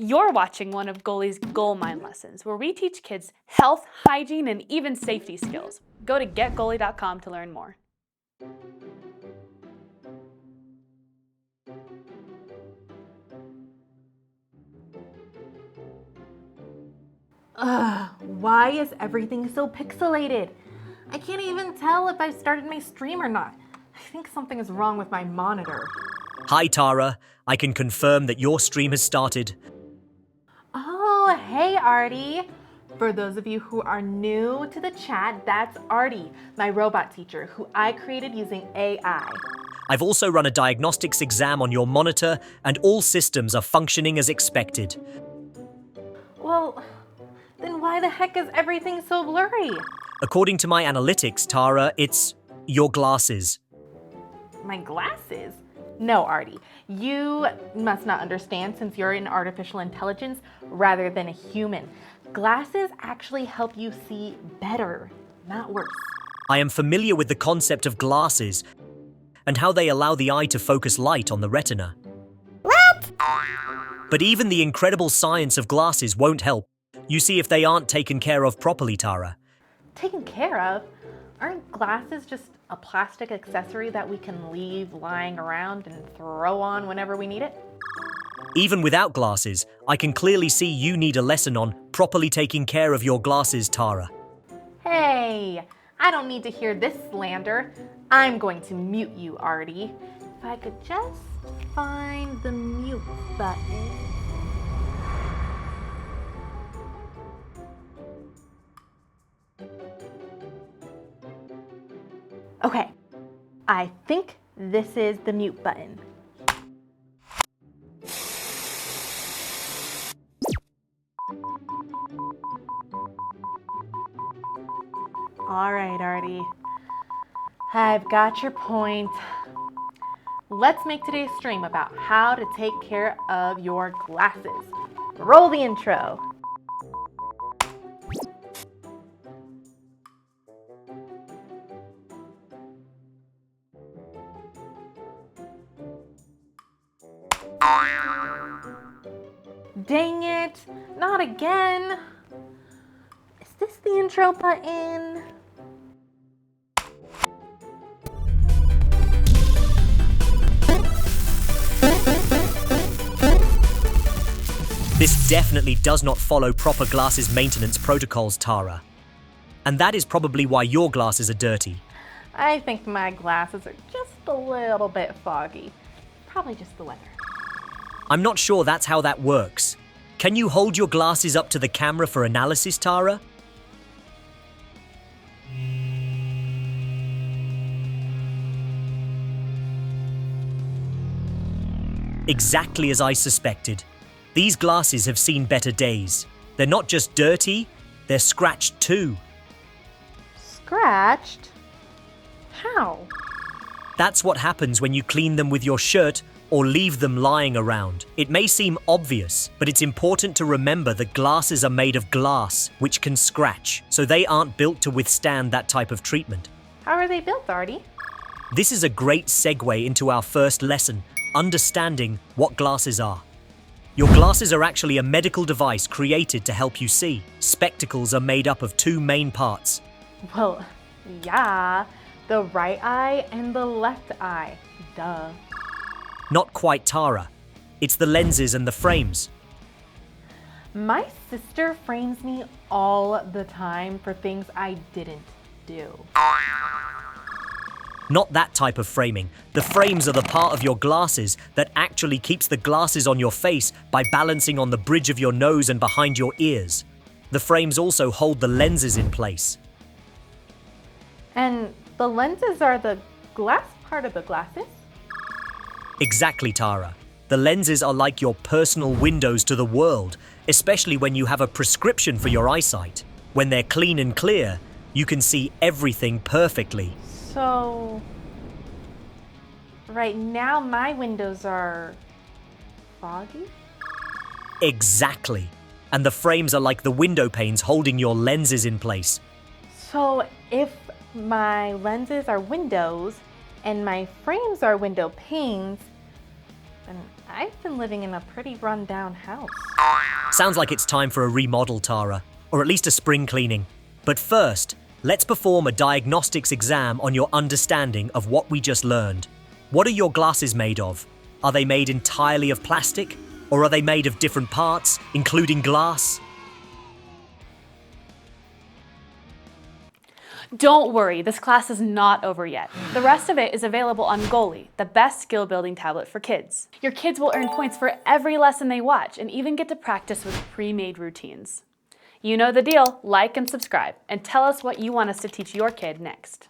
You're watching one of Goalie's Goal Mind lessons, where we teach kids health, hygiene, and even safety skills. Go to getgoalie.com to learn more. Ugh, why is everything so pixelated? I can't even tell if I've started my stream or not. I think something is wrong with my monitor. Hi Tara, I can confirm that your stream has started. Oh, hey Artie. For those of you who are new to the chat, that's Artie, my robot teacher, who I created using AI. I've also run a diagnostics exam on your monitor and all systems are functioning as expected. Well, then why the heck is everything so blurry? According to my analytics, Tara, it's your glasses. My glasses? No, Artie. You must not understand since you're an artificial intelligence rather than a human. Glasses actually help you see better, not worse. I am familiar with the concept of glasses and how they allow the eye to focus light on the retina. What? But even the incredible science of glasses won't help. You see, if they aren't taken care of properly, Tara. Taken care of? Aren't glasses just a plastic accessory that we can leave lying around and throw on whenever we need it? Even without glasses, I can clearly see you need a lesson on properly taking care of your glasses, Tara. Hey, I don't need to hear this slander. I'm going to mute you, Artie. If I could just find the mute button. Okay, I think this is the mute button. All right, Artie. I've got your point. Let's make today's stream about how to take care of your glasses. Roll the intro. Dang it, not again. Is this the intro button? This definitely does not follow proper glasses maintenance protocols, Tara. And that is probably why your glasses are dirty. I think my glasses are just a little bit foggy. Probably just the weather. I'm not sure that's how that works. Can you hold your glasses up to the camera for analysis, Tara? Exactly as I suspected. These glasses have seen better days. They're not just dirty, they're scratched too. Scratched? How? That's what happens when you clean them with your shirt or leave them lying around. It may seem obvious, but it's important to remember that glasses are made of glass, which can scratch, so they aren't built to withstand that type of treatment. How are they built, Artie? This is a great segue into our first lesson, understanding what glasses are. Your glasses are actually a medical device created to help you see. Spectacles are made up of two main parts. Well, yeah, the right eye and the left eye. Duh. Not quite, Tara. It's the lenses and the frames. My sister frames me all the time for things I didn't do. Not that type of framing. The frames are the part of your glasses that actually keeps the glasses on your face by balancing on the bridge of your nose and behind your ears. The frames also hold the lenses in place. And the lenses are the glass part of the glasses? Exactly, Tara. The lenses are like your personal windows to the world, especially when you have a prescription for your eyesight. When they're clean and clear, you can see everything perfectly. So, right now my windows are foggy? Exactly. And the frames are like the window panes holding your lenses in place. So if my lenses are windows and my frames are window panes, then I've been living in a pretty run-down house. Sounds like it's time for a remodel, Tara, or at least a spring cleaning. But first, let's perform a diagnostics exam on your understanding of what we just learned. What are your glasses made of? Are they made entirely of plastic? Or are they made of different parts, including glass? Don't worry, this class is not over yet. The rest of it is available on Goalie, the best skill building tablet for kids. Your kids will earn points for every lesson they watch and even get to practice with pre-made routines. You know the deal, like and subscribe, and tell us what you want us to teach your kid next.